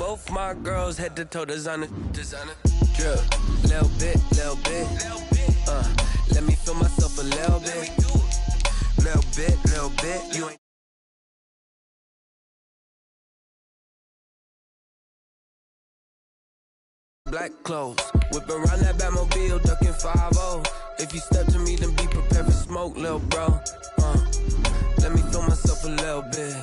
Both my girls head to toe designer. Drip, little bit. Let me feel myself a little bit. Little bit. You ain't. Black clothes, whip around that Batmobile, ducking 5-0. If you step to me, then be prepared for smoke, lil' bro. Let me feel myself a little bit.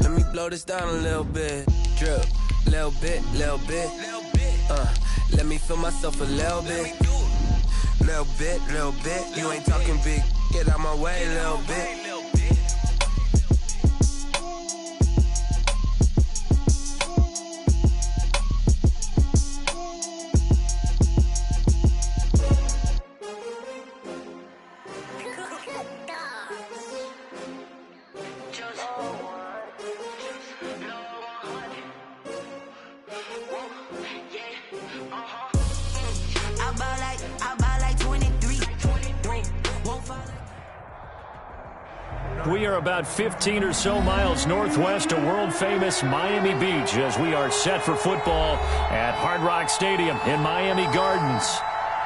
Let me blow this down a little bit. Drip, little bit. Let me feel myself a little bit. Little bit. You ain't talking big. Get out my way, little bit. We are about 15 or so miles northwest of world-famous Miami Beach as we are set for football at Hard Rock Stadium in Miami Gardens.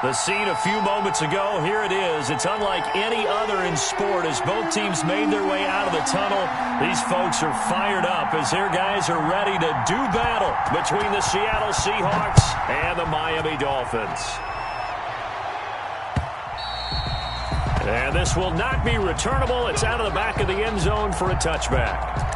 The scene a few moments ago, here it is. It's unlike any other in sport as both teams made their way out of the tunnel. These folks are fired up as their guys are ready to do battle between the Seattle Seahawks and the Miami Dolphins. And this will not be returnable. It's out of the back of the end zone for a touchback.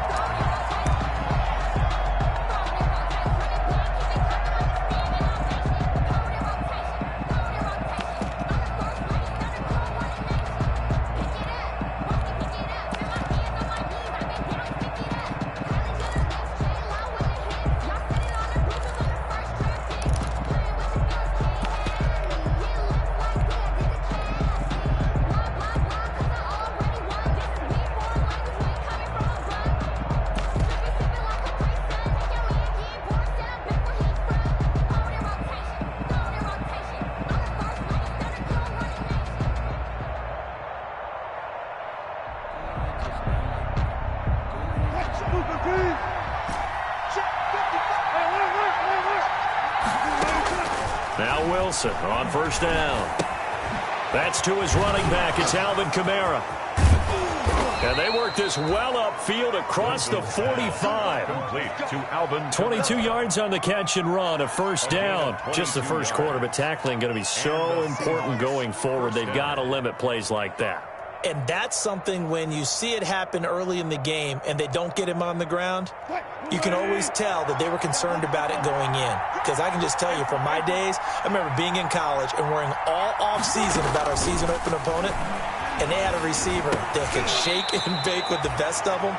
Now Wilson on first down. That's to his running back. It's Alvin Kamara. And they work this well upfield across the 45. Complete to Alvin. 22 yards on the catch and run, a first down. Just the first quarter, but tackling going to be so important going forward. They've got to limit plays like that. And that's something when you see it happen early in the game and they don't get him on the ground, you can always tell that they were concerned about it going in. Because I can just tell you from my days, I remember being in college and worrying all off-season about our season open opponent, and they had a receiver that could shake and bake with the best of them.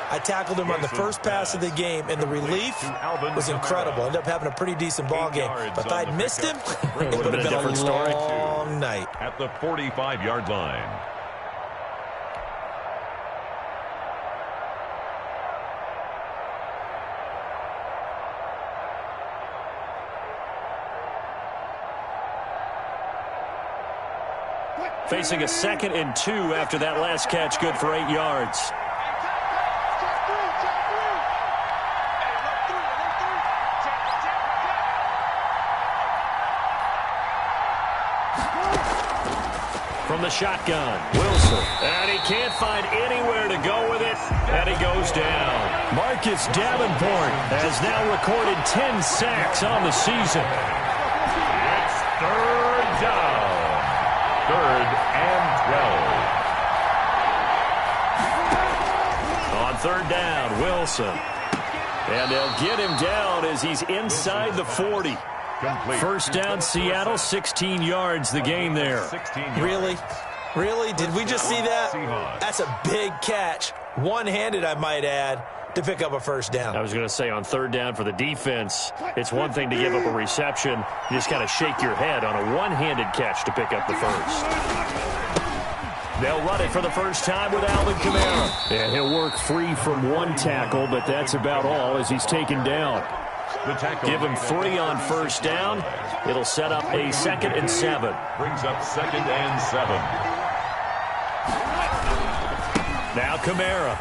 I tackled him on the first pass of the game, and the relief was incredible. Ended up having a pretty decent ball game. But if I'd missed him, it would have been a long night. At the 45-yard line. Facing a 2nd and 2 after that last catch, good for 8 yards. From the shotgun, Wilson. And he can't find anywhere to go with it, and he goes down. Marcus Davenport has now recorded 10 sacks on the season. It's third down. 3rd and 12. On 3rd down, Wilson. And they'll get him down as he's inside the 40. Complete. First down, Seattle, 16 yards the gain there. 16 yards. Really? Really? Did we just see that? That's a big catch. One-handed, I might add, to pick up a first down. I was going to say on 3rd down for the defense, it's one thing to give up a reception. You just got to shake your head on a one-handed catch to pick up the first. They'll run it for the first time with Alvin Kamara. And he'll work free from one tackle, but that's about all as he's taken down. Give him 3 on first down. It'll set up a 2nd and 7. Brings up 2nd and 7. Now Kamara.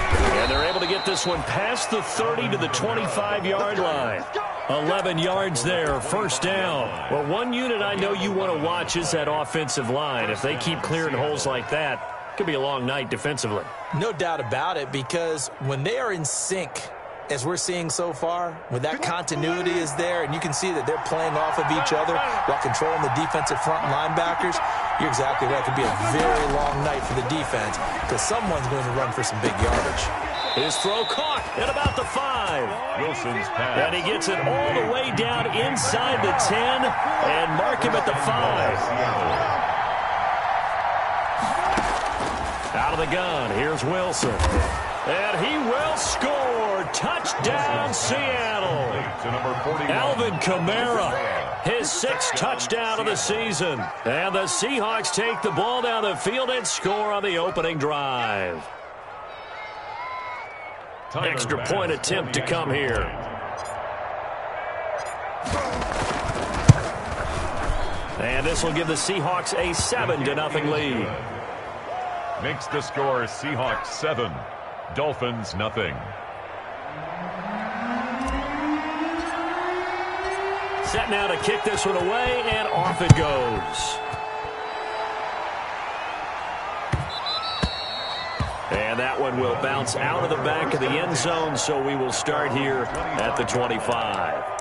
And they're they're able to get this one past the 30 to the 25-yard line. 11 yards there, first down. Well, one unit I know you want to watch is that offensive line. If they keep clearing holes like that, it could be a long night defensively. No doubt about it, because when they are in sync, as we're seeing so far, when that continuity is there and you can see that they're playing off of each other while controlling the defensive front linebackers, you're exactly right. It could be a very long night for the defense because someone's going to run for some big yardage. His throw caught at about the 5. Wilson's pass. And he gets it all the way down inside the 10 and mark him at the 5. Out of the gun, here's Wilson. And he will score. Touchdown, Seattle. Alvin Kamara, his 6th touchdown of the season. And the Seahawks take the ball down the field and score on the opening drive. Extra point attempt to come here. And this will give the Seahawks a 7-0 lead. Makes the score Seahawks 7, Dolphins nothing. Set now to kick this one away, and off it goes. And that one will bounce out of the back of the end zone, so we will start here at the 25.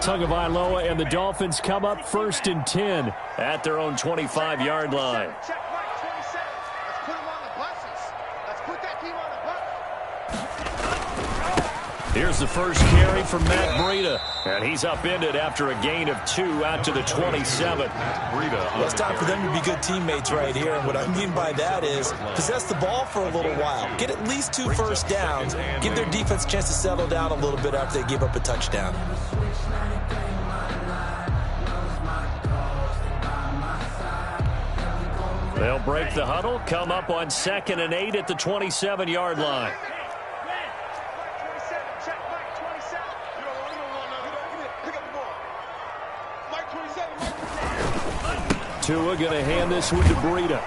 Tagovailoa and the Dolphins come up 1st and 10 at their own 25-yard line. Here's the first carry from Matt Breida, and he's upended after a gain of 2 out to the 27. Well, it's time for them to be good teammates right here, and what I mean by that is possess the ball for a little while, get at least 2 first downs, give their defense a chance to settle down a little bit after they give up a touchdown. They'll break the huddle, come up on 2nd and 8 at the 27-yard line. Tua going to hand this one to Breida.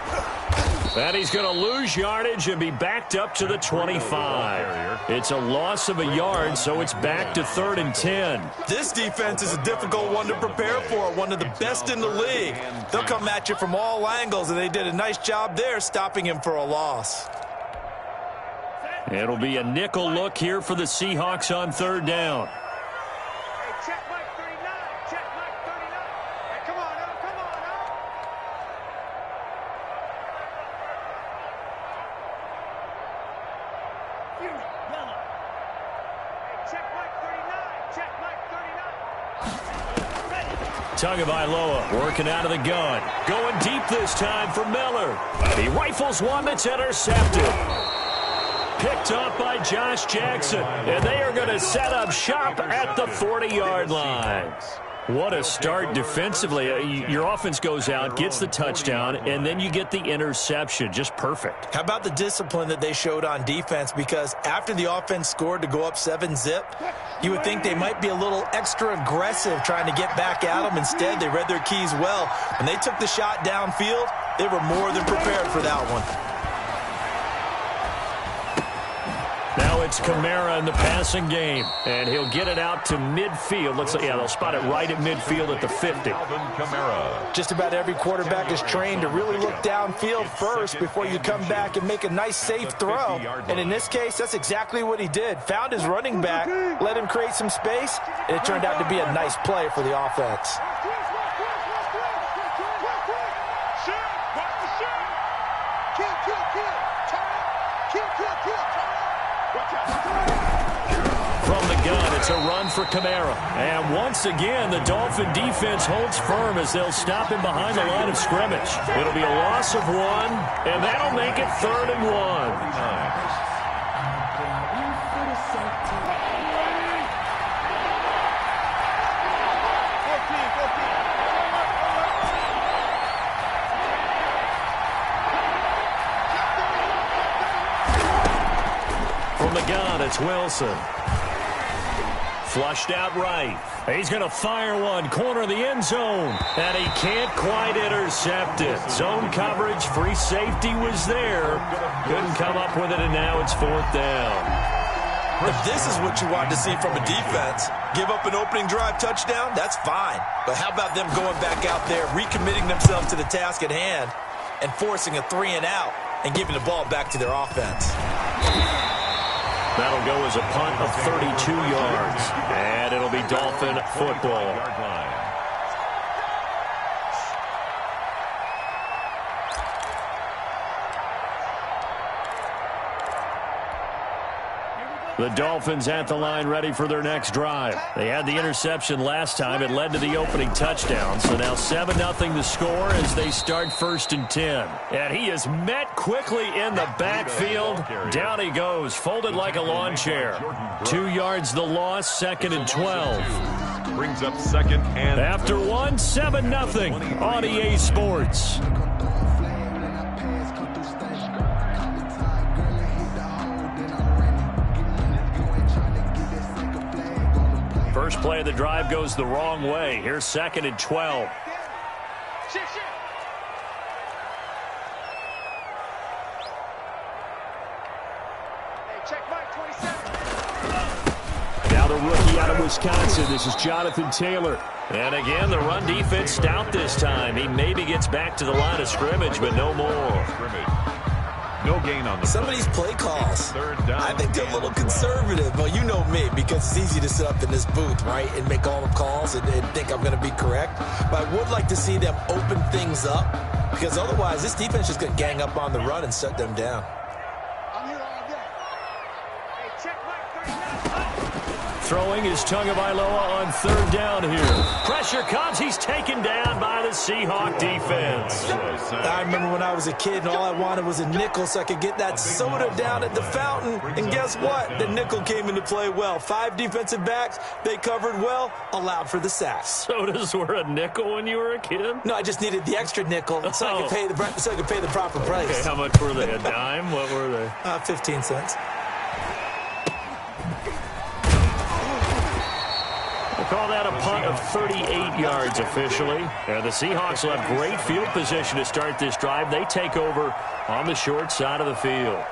And he's going to lose yardage and be backed up to the 25. It's a loss of a yard, so it's back to 3rd and 10. This defense is a difficult one to prepare for, one of the best in the league. They'll come at you from all angles, and they did a nice job there stopping him for a loss. It'll be a nickel look here for the Seahawks on 3rd down. Tagovailoa working out of the gun. Going deep this time for Miller. He rifles one that's intercepted. Picked up by Josh Jackson. And they are going to set up shop at the 40-yard line. What a start defensively. Your offense goes out, gets the touchdown, and then you get the interception. Just perfect. How about the discipline that they showed on defense? Because after the offense scored to go up 7-zip, you would think they might be a little extra aggressive trying to get back at them. Instead, they read their keys well. When they took the shot downfield, they were more than prepared for that one. Now it's Kamara in the passing game, and he'll get it out to midfield. Looks like, yeah, they'll spot it right at midfield at the 50. Kamara. Just about every quarterback is trained to really look downfield first before you come back and make a nice, safe throw. And in this case, that's exactly what he did. Found his running back, let him create some space, and it turned out to be a nice play for the offense. From the gun, it's a run for Kamara. And once again, the Dolphin defense holds firm as they'll stop him behind the line of scrimmage. It'll be a loss of 1, and that'll make it 3rd and 1. From the gun, it's Wilson. Flushed out right. He's going to fire one. Corner of the end zone. And he can't quite intercept it. Zone coverage, free safety was there. Couldn't come up with it, and now it's 4th down. If this is what you want to see from a defense, give up an opening drive touchdown, that's fine. But how about them going back out there, recommitting themselves to the task at hand, and forcing a 3-and-out and giving the ball back to their offense? That'll go as a punt of 32 yards. And it'll be Dolphin football. The Dolphins at the line ready for their next drive. They had the interception last time. It led to the opening touchdown. So now 7-0 the score as they start 1st and 10. And he is met quickly in the backfield. Down he goes, folded like a lawn chair. 2 yards the loss, 2nd and 12. Brings up 2nd and... After 1, 7-0 on EA Sports. First play of the drive goes the wrong way. Here's 2nd and 12. Now the rookie out of Wisconsin. This is Jonathan Taylor. And again, the run defense stout this time. He maybe gets back to the line of scrimmage, but no more. No gain on the Some of these play calls, I think they're a little conservative. Well, you know me, because it's easy to sit up in this booth, right, and make all the calls and think I'm going to be correct. But I would like to see them open things up, because otherwise this defense is just going to gang up on the run and shut them down. Throwing is Tagovailoa on 3rd down here. Pressure comes. He's taken down by the Seahawk defense. I remember when I was a kid and all I wanted was a nickel so I could get that soda down at the fountain. And guess what? The nickel came into play well. 5 defensive backs. They covered well, allowed for the sack. Sodas were a nickel when you were a kid? No, I just needed the extra nickel so I could pay the proper price. Okay, how much were they? A dime? What were they? 15 cents. Call that a punt of 38 yards officially. And the Seahawks will have great field position to start this drive. They take over on the short side of the field.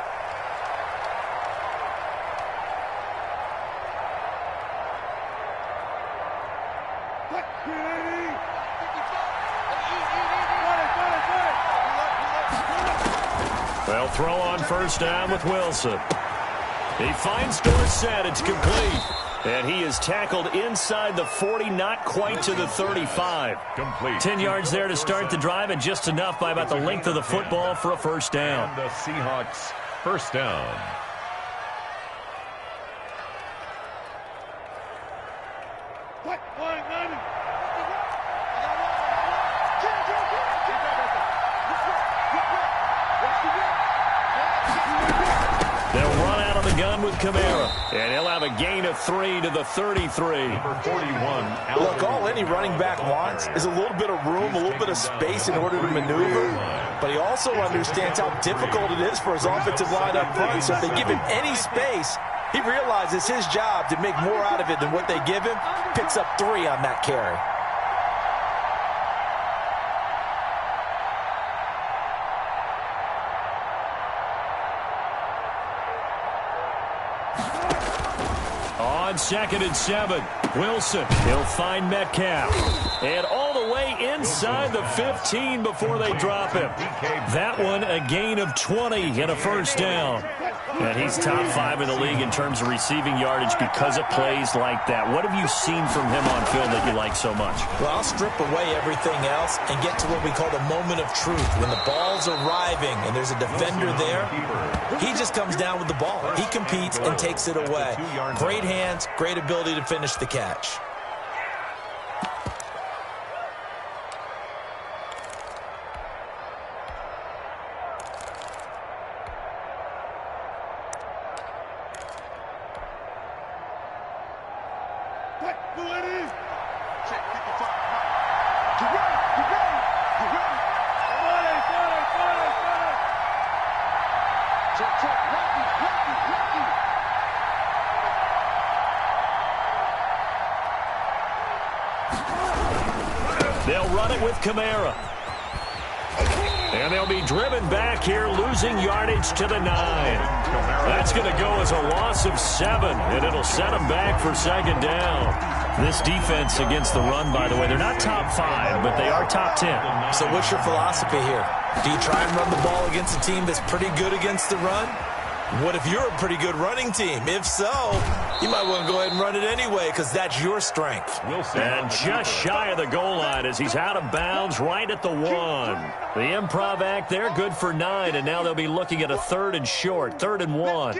They'll throw on 1st down with Wilson. He finds Dorsett. It's complete. And he is tackled inside the 40, not quite to the 35. Complete. 10 yards there to start the drive, and just enough by about the length of the football for a 1st down. And the Seahawks 1st down. They'll run out of the gun with Kamara, and he'll have a gain of 3 to the 33. Number 41. Look, all any running back wants is a little bit of room, a little bit of space in order to maneuver. But he also understands how difficult it is for his offensive line up front. So if they give him any space, he realizes his job to make more out of it than what they give him. Picks up 3 on that carry. on 2nd and 7. Wilson, he'll find Metcalf. And all the way inside the 15 before they drop him. That one a gain of 20 and a first down. And he's top 5 in the league in terms of receiving yardage because of plays like that. What have you seen from him on film that you like so much? Well, I'll strip away everything else and get to what we call the moment of truth. When the ball's arriving and there's a defender there, he just comes down with the ball. He competes and takes it away. Great hands, great ability to finish the catch. They'll run it with Kamara. And they'll be driven back here, losing yardage to the 9. That's going to go as a loss of 7, and it'll set them back for 2nd down. This defense against the run, by the way, they're not top 5, but they are top 10. So what's your philosophy here? Do you try and run the ball against a team that's pretty good against the run? What if you're a pretty good running team? If so, you might want to go ahead and run it anyway because that's your strength. And just shy of the goal line as he's out of bounds right at the 1. The improv act there, good for 9, and now they'll be looking at a 3rd and short, 3rd and 1.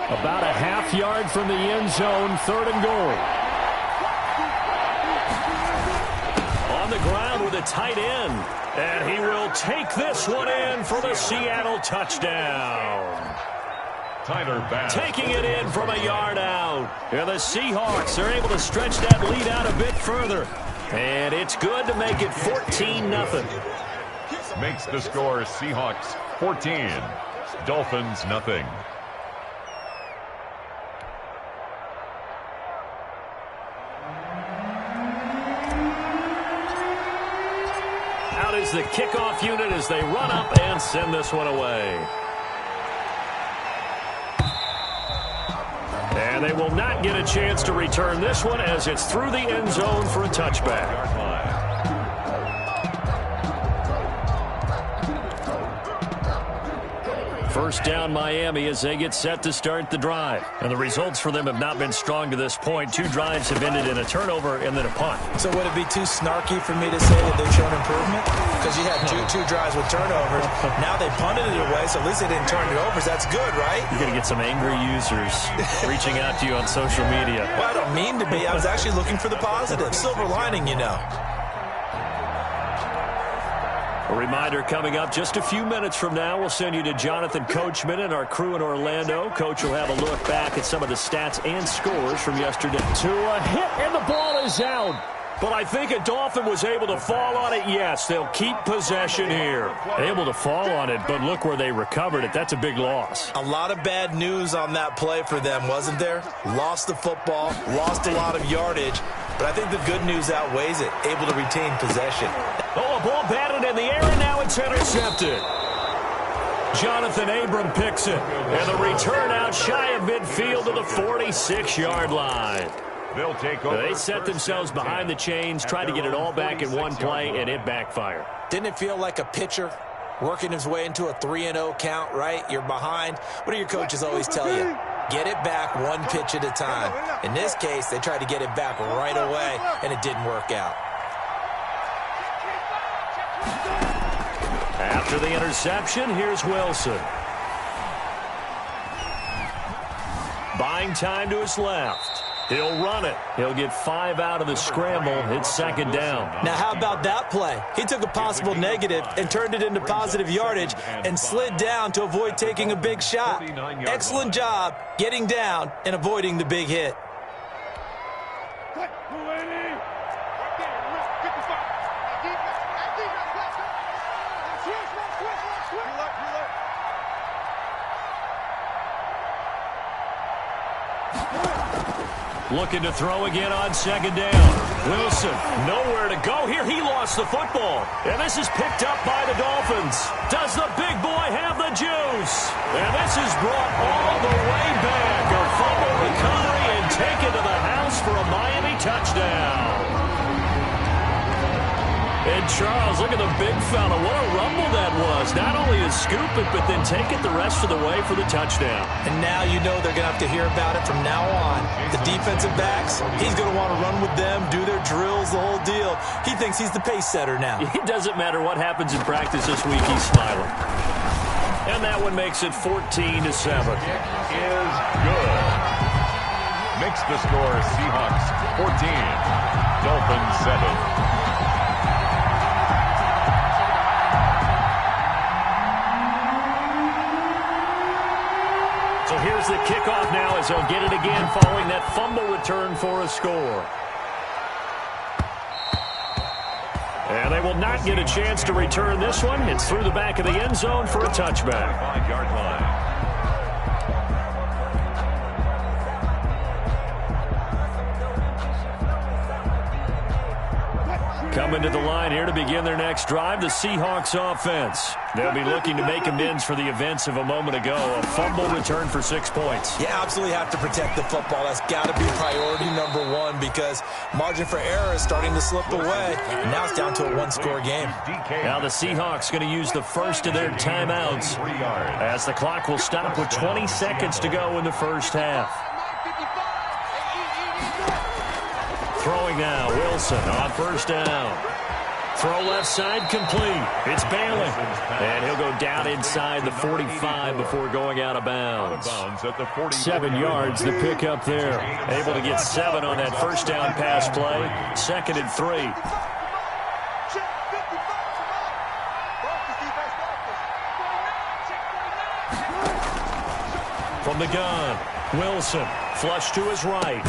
About a half yard from the end zone, 3rd and goal. On the ground with a tight end. And he will take this one in for the Seattle touchdown. Tyler Bass. Taking it in from a yard out. And the Seahawks are able to stretch that lead out a bit further. And it's good to make it 14-0. Makes the score Seahawks 14, Dolphins nothing. Out is the kickoff unit as they run up and send this one away. And they will not get a chance to return this one as it's through the end zone for a touchback. First down Miami as they get set to start the drive. And the results for them have not been strong to this point. 2 drives have ended in a turnover and then a punt. So would it be too snarky for me to say that they've shown improvement? Because you had two drives with turnovers. Now they punted it away, so at least they didn't turn it over. So that's good, right? You're going to get some angry users reaching out to you on social media. Well, I don't mean to be. I was actually looking for the positive. Silver lining, you know. A reminder coming up just a few minutes from now. We'll send you to Jonathan Coachman and our crew in Orlando. Coach will have a look back at some of the stats and scores from yesterday. To a hit, and the ball is out. But I think a Dolphin was able to fall on it. Yes, they'll keep possession here. Able to fall on it, but look where they recovered it. That's a big loss. A lot of bad news on that play for them, wasn't there? Lost the football, lost a lot of yardage. But I think the good news outweighs it. Able to retain possession. Oh, a ball batted in the air, and now it's intercepted. Jonathan Abram picks it. And the return out shy of midfield to the 46-yard line. They'll take over. They set themselves behind the chains, tried to get it all back in one play, and it backfired. Didn't it feel like a pitcher working his way into a 3-0 count, right? You're behind. What do your coaches always tell you? Get it back one pitch at a time. In this case, they tried to get it back right away, and it didn't work out. After the interception, here's Wilson. Buying time to his left. He'll run it. He'll get 5 out of the scramble. It's 2nd down. Now, how about that play? He took a possible negative and turned it into positive yardage and slid down to avoid taking a big shot. Excellent job getting down and avoiding the big hit. Looking to throw again on second down. Wilson, nowhere to go here. He lost the football. And this is picked up by the Dolphins. Does the big boy have the juice? And this is brought all the way back. A fumble recovery and taken to the house for a Miami touchdown. And Charles, look at the big fella. What a rumble that was. Not only to scoop it, but then take it the rest of the way for the touchdown. And now you know they're going to have to hear about it from now on. The defensive backs, he's going to want to run with them, do their drills, the whole deal. He thinks he's the pace setter now. It doesn't matter what happens in practice this week, he's smiling. And that one makes it 14-7. Is good. Makes the score Seahawks 14, Dolphins 7. So here's the kickoff now as they'll get it again following that fumble return for a score. And they will not get a chance to return this one. It's through the back of the end zone for a touchback. 5-yard line. Coming to the line here to begin their next drive, the Seahawks offense. They'll be looking to make amends for the events of a moment ago. A fumble return for 6 points. You absolutely have to protect the football. That's got to be priority number one because margin for error is starting to slip away. And now it's down to a one-score game. Now the Seahawks going to use the first of their timeouts as the clock will stop with 20 seconds to go in the first half. Throwing now, Wilson on first down. Throw left side complete. It's Bailey. And he'll go down inside the 45 before going out of bounds. 7 yards the pick up there. Able to get 7 on that first down pass play. 2nd and 3. From the gun, Wilson, flush to his right.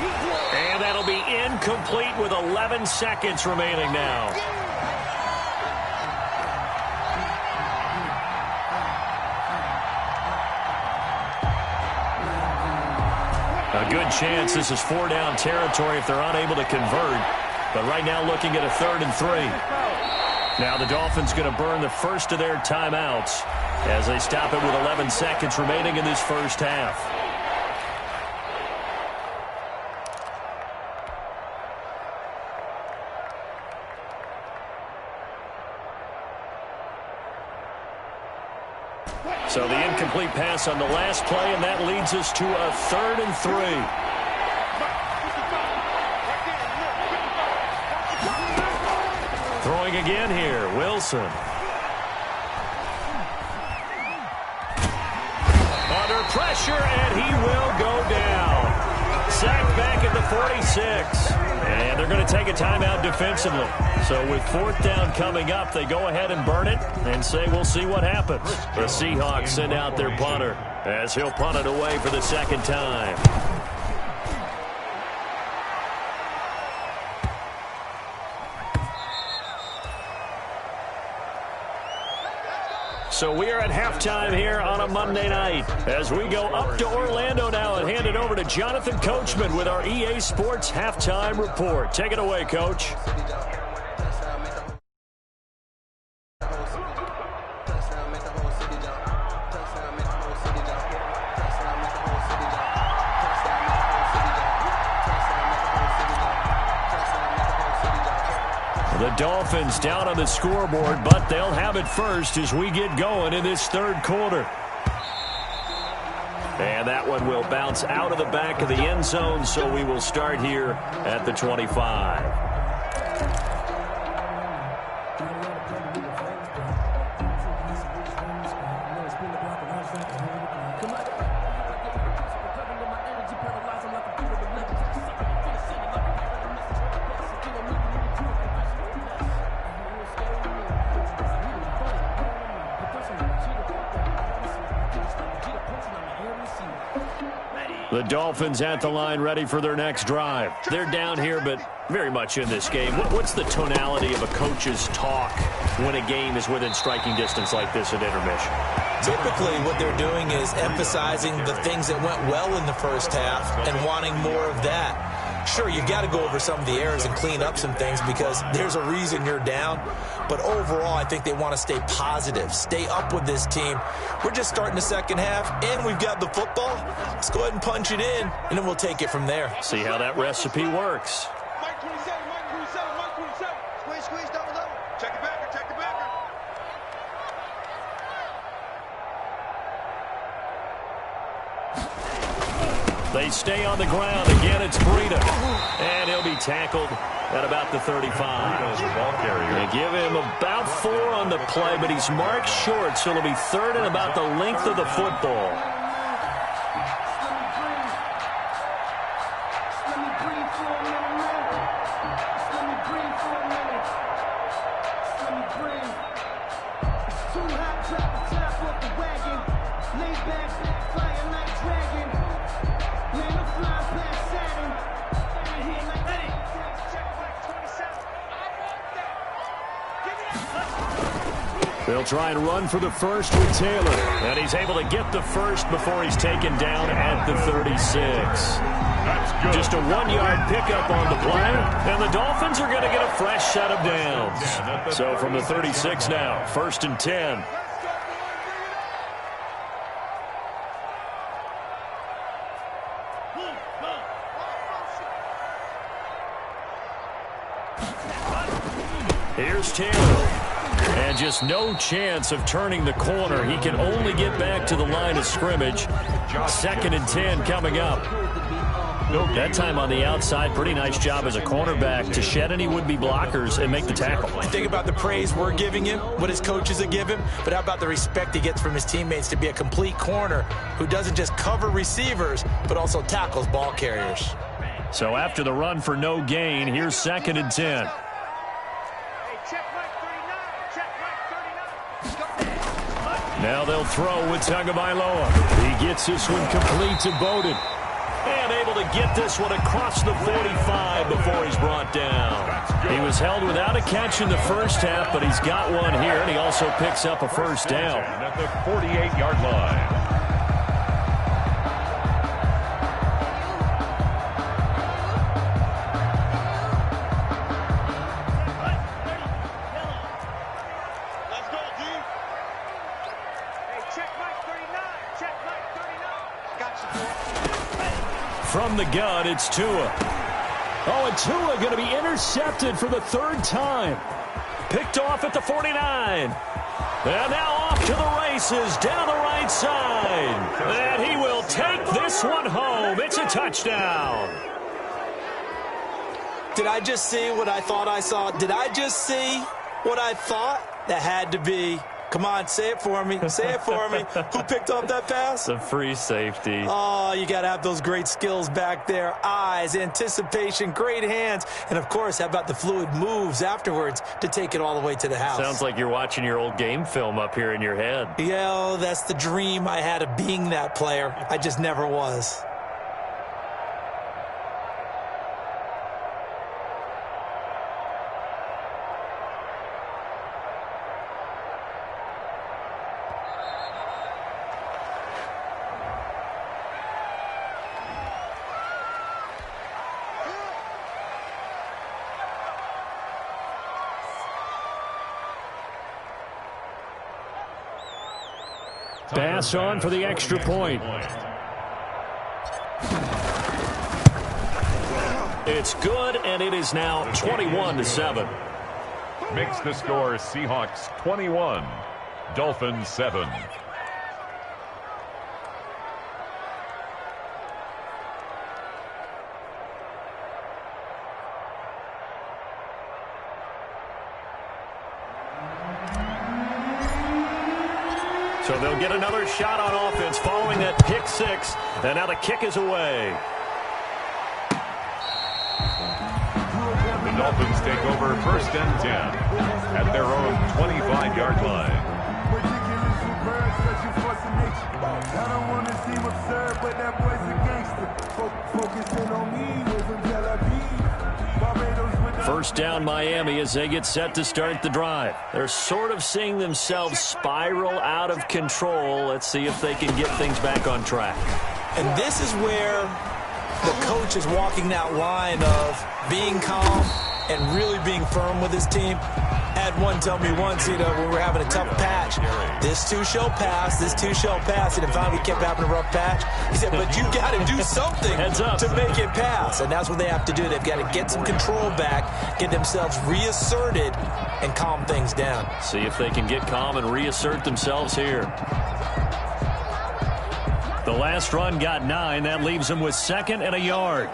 And that'll be incomplete with 11 seconds remaining now. A good chance this is 4-down territory if they're unable to convert. But right now looking at a 3rd and 3. Now the Dolphins going to burn the first of their timeouts as they stop it with 11 seconds remaining in this first half. So the incomplete pass on the last play, and that leads us to a 3rd and 3. Throwing again here, Wilson. Under pressure, and he will go down. Sacked back at the 46. And they're going to take a timeout defensively. So with 4th down coming up, they go ahead and burn it and say we'll see what happens. The Seahawks send out their punter as he'll punt it away for the 2nd time. So we are at halftime here on a Monday night as we go up to Orlando now and hand it over to Jonathan Coachman with our EA Sports Halftime Report. Take it away, Coach. The Dolphins down on the scoreboard, but they'll have it first as we get going in this 3rd quarter. And that one will bounce out of the back of the end zone, so we will start here at the 25. The Dolphins at the line ready for their next drive. They're down here, but very much in this game. What's the tonality of a coach's talk when a game is within striking distance like this at intermission? Typically, what they're doing is emphasizing the things that went well in the first half and wanting more of that. Sure, you got to go over some of the errors and clean up some things because there's a reason you're down. But overall, I think they want to stay positive, stay up with this team. We're just starting the second half, and we've got the football. Let's go ahead and punch it in, and then we'll take it from there. See how that recipe works. Mike 27, Mike 27, Mike 27. Squeeze, double. Check it backer, check the backer. They stay on the ground. Again, it's Breida. And he'll be tackled at about the 35. They give him about 4 on the play, but he's marked short, so it'll be third and about the length of the football. They'll try and run for the first with Taylor. And he's able to get the first before he's taken down at the 36. Just a 1-yard pickup on the play. And the Dolphins are going to get a fresh set of downs. So from the 36 now, 1st and 10. Here's Taylor. And just no chance of turning the corner. He can only get back to the line of scrimmage. 2nd and 10 coming up. That time on the outside, pretty nice job as a cornerback to shed any would-be blockers and make the tackle. Think about the praise we're giving him, what his coaches are giving him, but how about the respect he gets from his teammates to be a complete corner who doesn't just cover receivers, but also tackles ball carriers. So after the run for no gain, here's 2nd and 10. Now they'll throw with Tagovailoa. He gets this one complete to Bowden. And able to get this one across the 45 before he's brought down. He was held without a catch in the first half, but he's got one here, and he also picks up a first down. At the 48-yard line. From the gun, it's Tua. Oh, and Tua going to be intercepted for the 3rd time. Picked off at the 49. And now off to the races down the right side. And he will take this one home. It's a touchdown. Did I just see what I thought I saw? Did I just see what I thought? That had to be. Come on, say it for me. Say it for me. Who picked up that pass? The free safety. Oh, you got to have those great skills back there. Eyes, anticipation, great hands. And, of course, how about the fluid moves afterwards to take it all the way to the house? Sounds like you're watching your old game film up here in your head. Yeah, that's the dream I had of being that player. I just never was. Pass on for the extra point. It's good, and it is now 21-7. Makes the score Seahawks 21, Dolphins 7. So they'll get another shot on offense following that pick 6. And now the kick is away. The Dolphins take over 1st and 10 at their own 25-yard line. I don't want to seem absurd, but that boy's a gangster. First down Miami as they get set to start the drive. They're sort of seeing themselves spiral out of control. Let's see if they can get things back on track. And this is where the coach is walking that line of being calm and really being firm with his team. I had one tell me once, when we were having a tough patch, this too shall pass, this too shall pass, and finally we kept having a rough patch. He said, but you got to do something to make it pass, and that's what they have to do. They've got to get some control back, get themselves reasserted, and calm things down. See if they can get calm and reassert themselves here. The last run got 9. That leaves them with 2nd and a yard.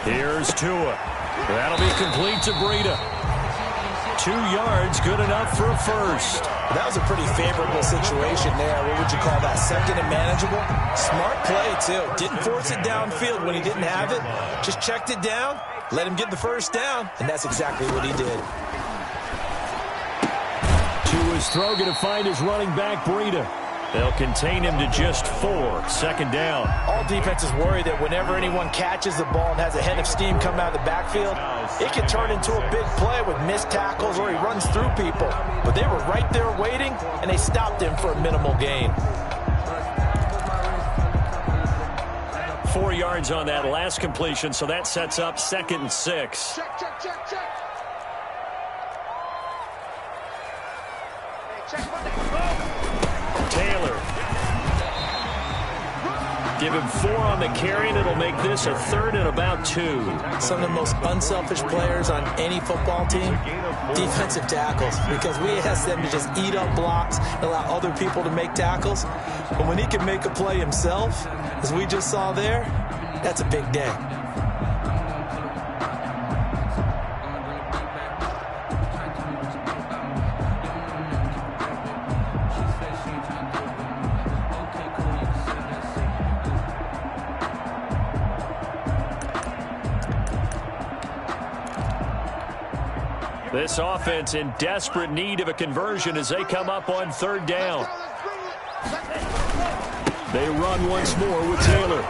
Here's Tua. That'll be complete to Breida. 2 yards, good enough for a first. That was a pretty favorable situation there. What would you call that? 2nd and manageable? Smart play, too. Didn't force it downfield when he didn't have it. Just checked it down, let him get the first down, and that's exactly what he did. Tua's throw going to find his running back, Breida. They'll contain him to just 4. 2nd down. All defenses worry that whenever anyone catches the ball and has a head of steam come out of the backfield, it can turn into a big play with missed tackles or he runs through people. But they were right there waiting, and they stopped him for a minimal gain. 4 yards on that last completion, so that sets up 2nd and 6. Check. Taylor. Give him 4 on the carry, and it'll make this a 3rd and about 2. Some of the most unselfish players on any football team, defensive tackles, because we ask them to just eat up blocks and allow other people to make tackles. But when he can make a play himself, as we just saw there, that's a big day. This offense in desperate need of a conversion as they come up on 3rd down. They run once more with Taylor.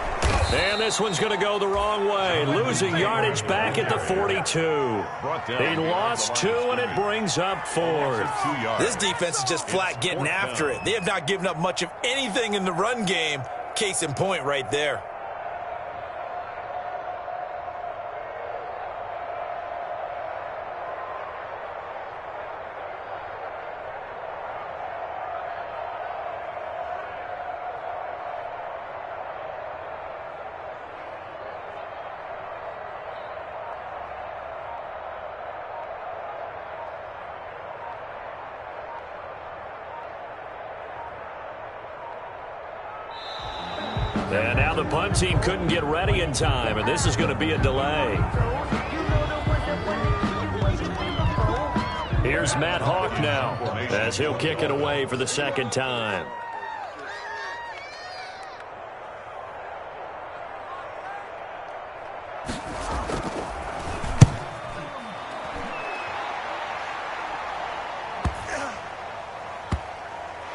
And this one's going to go the wrong way. Losing yardage back at the 42. They lost 2, and it brings up 4th. This defense is just flat getting after it. They have not given up much of anything in the run game. Case in point right there. And now the punt team couldn't get ready in time, and this is going to be a delay. Here's Matt Hawk now as he'll kick it away for the 2nd time.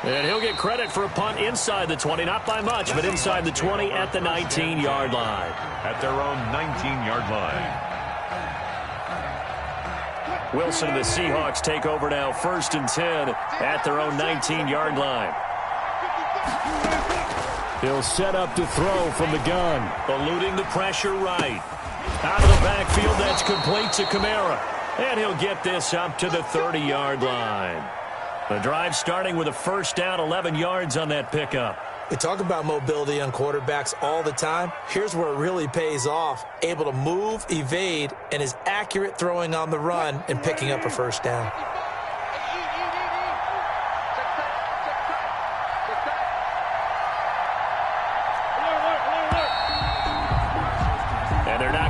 And he'll get credit for a punt inside the 20, not by much, but inside the 20 at the 19-yard line. At their own 19-yard line. Wilson and the Seahawks take over now, 1st and 10 at their own 19-yard line. He'll set up to throw from the gun. Eluding the pressure right. Out of the backfield, that's complete to Kamara. And he'll get this up to the 30-yard line. The drive starting with a 1st down, 11 yards on that pickup. We talk about mobility on quarterbacks all the time. Here's where it really pays off. Able to move, evade, and is accurate throwing on the run and picking up a 1st down.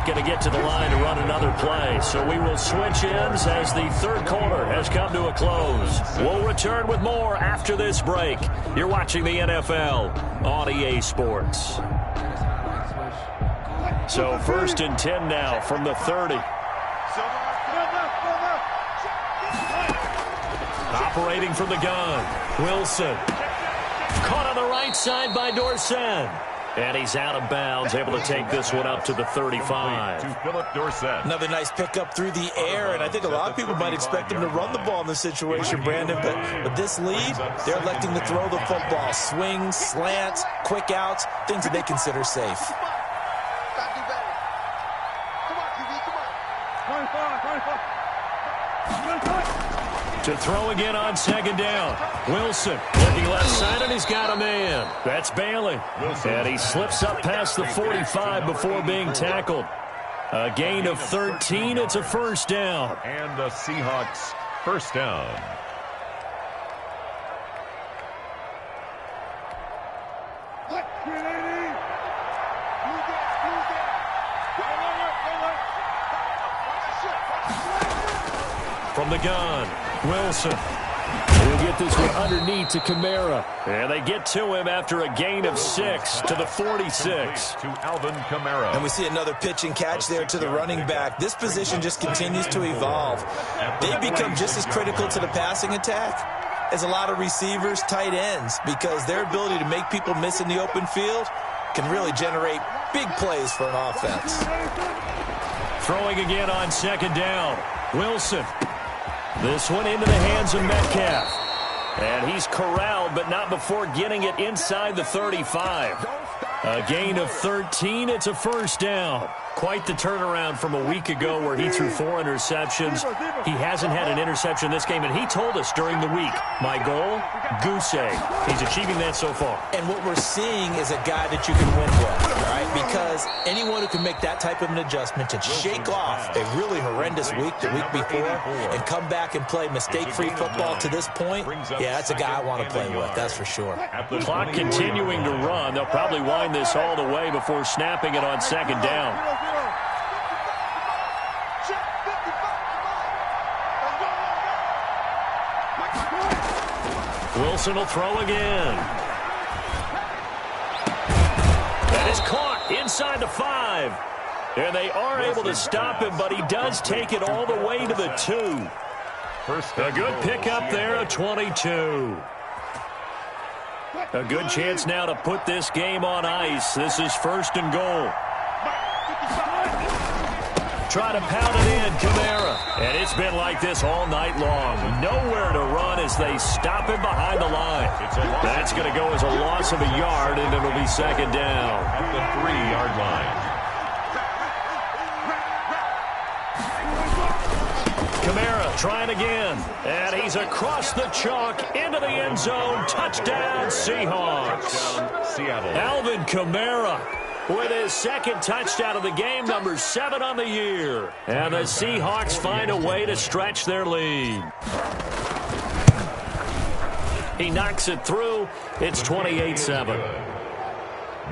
Going to get to the line to run another play. So we will switch ends as the 3rd quarter has come to a close. We'll return with more after this break. You're watching the NFL on EA Sports. So 1st and 10 now from the 30. Operating from the gun, Wilson. Caught on the right side by Dorsett. And he's out of bounds, able to take this one up to the 35. To Philip Dorsett. Another nice pickup through the air, and I think a lot of people might expect him to run the ball in this situation, Brandon, but with this lead, they're electing to throw the football. Swings, slants, quick outs, things that they consider safe. To throw again on second down. Wilson looking left side, and he's got a man. That's Bailey. And he slips up past the 45 before being tackled. A gain of 13. It's a first down. And the Seahawks first down. From the gun, Wilson. He'll get this one underneath to Kamara. And they get to him after a gain of 6 to the 46. To Alvin Kamara. And we see another pitch and catch there to the running back. This position just continues to evolve. They become just as critical to the passing attack as a lot of receivers, tight ends, because their ability to make people miss in the open field can really generate big plays for an offense. Throwing again on second down. Wilson. This one into the hands of Metcalf. And he's corralled, but not before getting it inside the 35. A gain of 13. It's a first down. Quite the turnaround from a week ago where he threw 4 interceptions. He hasn't had an interception this game, and he told us during the week, my goal, goose egg. He's achieving that so far. And what we're seeing is a guy that you can win with, all right? Because anyone who can make that type of an adjustment to shake off a really horrendous week the week before and come back and play mistake-free football to this point, yeah, that's a guy I want to play with, that's for sure. Clock continuing to run. They'll probably wind this all the way before snapping it on second down. Wilson will throw again. That is caught inside the 5. And they are able to stop him, but he does take it all the way to the 2. A good pickup there, a 22. A good chance now to put this game on ice. This is first and goal. Try to pound it in, Kamara. And it's been like this all night long. Nowhere to run as they stop him behind the line. That's going to go as a loss of a yard, and it'll be second down. At the 3-yard line. Kamara trying again. And he's across the chalk into the end zone. Touchdown, Seahawks. Seattle. Alvin Kamara with his second touchdown of the game, number 7 on the year. And the Seahawks find a way to stretch their lead. He knocks it through. It's 28-7.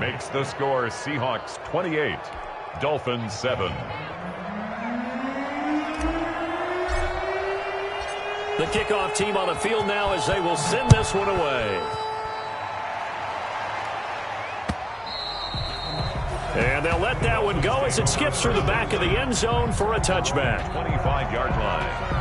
Makes the score Seahawks 28, Dolphins 7. The kickoff team on the field now as they will send this one away. And they'll let that one go as it skips through the back of the end zone for a touchback. 25-yard line.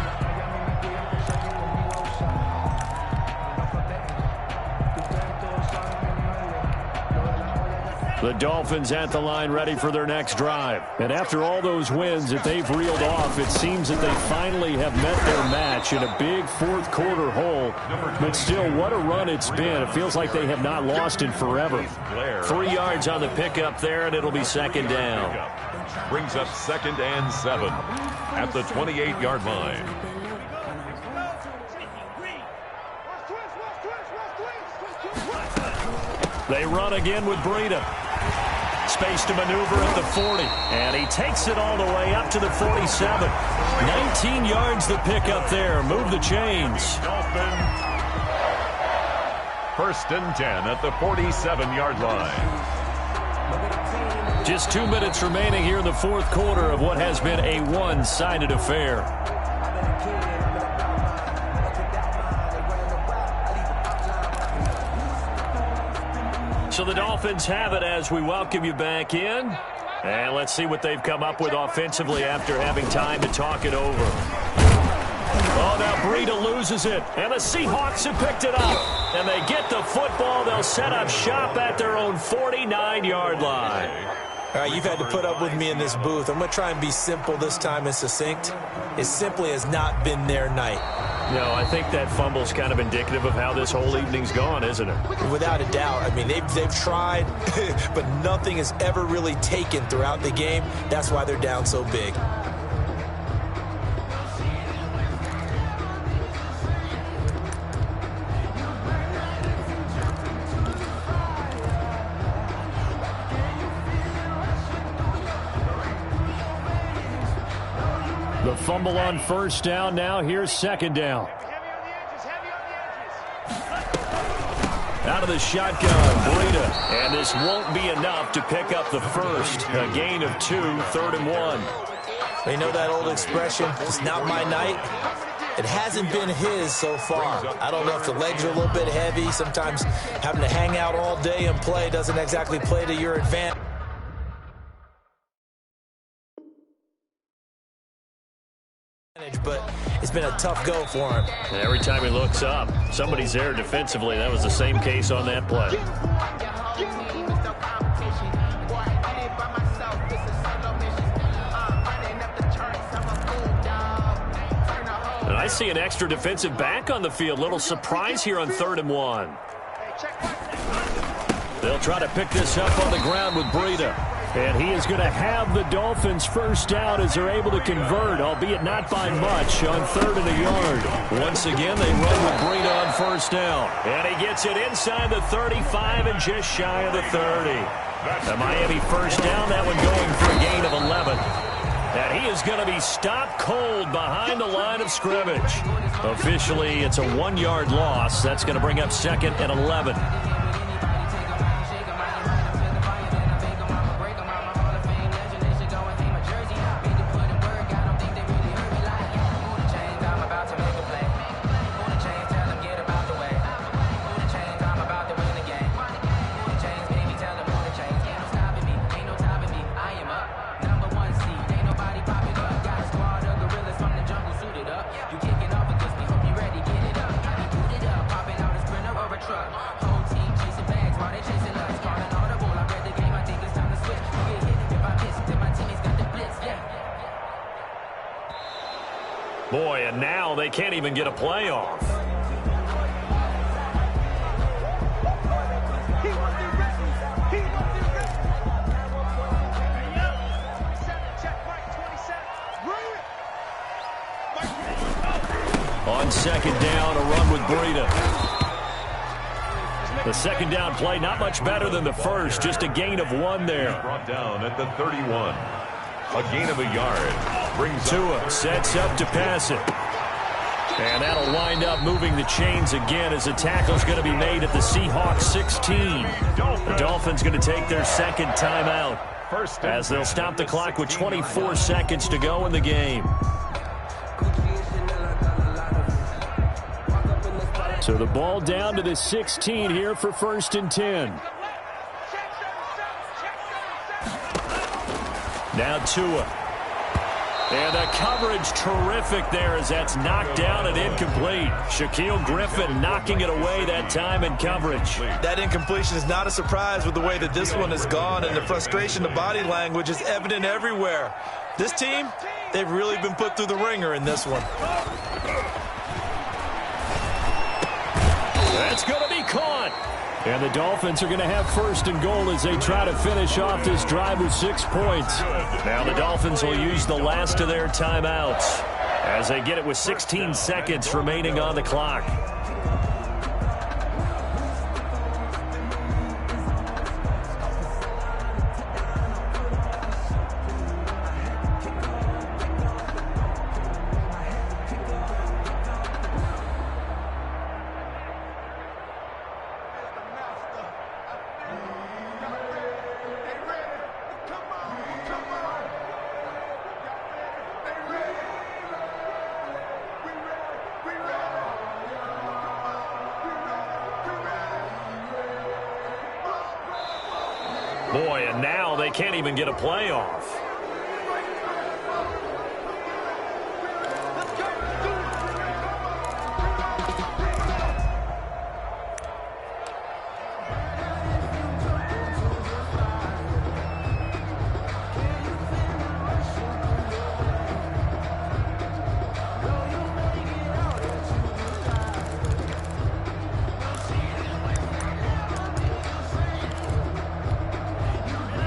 The Dolphins at the line ready for their next drive. And after all those wins that they've reeled off, it seems that they finally have met their match in a big fourth quarter hole. But still, what a run it's been. It feels like they have not lost in forever. 3 yards on the pickup there, and it'll be second down. Brings up 2nd and 7 at the 28-yard line. They run again with Breida. Space to maneuver at the 40. And he takes it all the way up to the 47. 19 yards the pickup there. Move the chains. First and 10 at the 47-yard line. Just 2 minutes remaining here in the fourth quarter of what has been a one-sided affair. So the Dolphins have it as we welcome you back in. And let's see what they've come up with offensively after having time to talk it over. Oh, now Breida loses it, and the Seahawks have picked it up. And they get the football. They'll set up shop at their own 49-yard line. All right, you've had to put up with me in this booth. I'm going to try and be simple this time and succinct. It simply has not been their night. No, I think that fumble's kind of indicative of how this whole evening's gone, isn't it? Without a doubt. I mean, they've tried, but nothing has ever really taken throughout the game. That's why they're down so big. The fumble on first down. Now here's second down. Out of the shotgun, Breida. And this won't be enough to pick up the first. A gain of 2, 3rd and 1. You know that old expression, it's not my night? It hasn't been his so far. I don't know if the legs are a little bit heavy. Sometimes having to hang out all day and play doesn't exactly play to your advantage. But it's been a tough go for him. And every time he looks up, somebody's there defensively. That was the same case on that play. And I see an extra defensive back on the field. Little surprise here on 3rd and 1. They'll try to pick this up on the ground with Breida. And he is going to have the Dolphins first down as they're able to convert, albeit not by much, on 3rd and a yard. Once again, they run with Breida on first down. And he gets it inside the 35 and just shy of the 30. The Miami first down, that one going for a gain of 11. And he is going to be stopped cold behind the line of scrimmage. Officially, it's a 1-yard loss. That's going to bring up 2nd and 11. Boy, and now they can't even get a playoff. On second down, a run with Breida. The second down play, not much better than the first, just a gain of 1 there. Brought down at the 31. A gain of a yard. Tua sets up to pass it. And that'll wind up moving the chains again as a tackle's going to be made at the Seahawks 16. The Dolphins going to take their second timeout as they'll stop the clock with 24 seconds to go in the game. So the ball down to the 16 here for 1st and 10. Now Tua. And the coverage terrific there as that's knocked down and incomplete. Shaquille Griffin knocking it away that time in coverage. That incompletion is not a surprise with the way that this one has gone, and the frustration, the body language is evident everywhere. This team, they've really been put through the ringer in this one. That's going to be caught. And the Dolphins are going to have 1st and goal as they try to finish off this drive with 6 points. Now the Dolphins will use the last of their timeouts as they get it with 16 seconds remaining on the clock. Boy, and now they can't even get a playoff.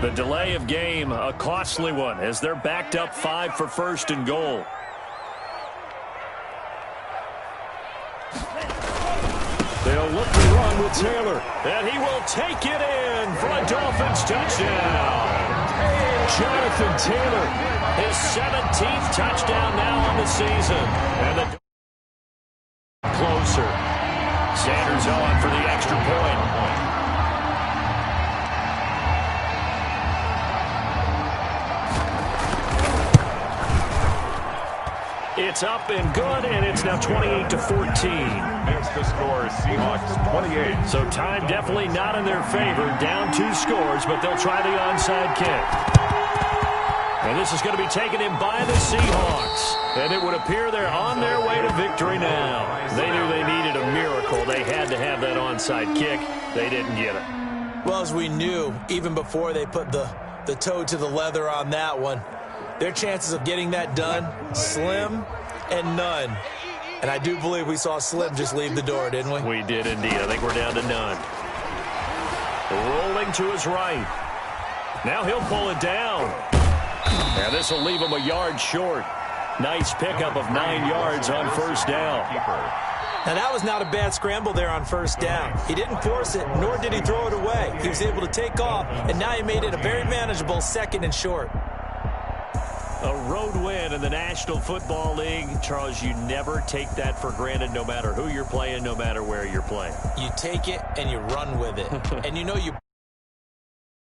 The delay of game, a costly one, as they're backed up 5 for first and goal. They'll look to run with Taylor, and he will take it in for a Dolphins touchdown. Jonathan Taylor, his 17th touchdown now on the season. And the closer. Sanders on for the extra point. It's up and good, and it's now 28-14. Makes the score Seahawks 28. So time definitely not in their favor. Down 2 scores, but they'll try the onside kick. And this is going to be taken in by the Seahawks. And it would appear they're on their way to victory now. They knew they needed a miracle. They had to have that onside kick. They didn't get it. Well, as we knew, even before they put the toe to the leather on that one, their chances of getting that done, slim and none. And I do believe we saw Slim just leave the door, didn't we? We did indeed. I think we're down to none. Rolling to his right. Now he'll pull it down. And this will leave him a yard short. Nice pickup of 9 yards on first down. Now, that was not a bad scramble there on first down. He didn't force it, nor did he throw it away. He was able to take off, and now he made it a very manageable 2nd and short. A road win in the National Football League. Charles, you never take that for granted no matter who you're playing, no matter where you're playing. You take it and you run with it. And you know you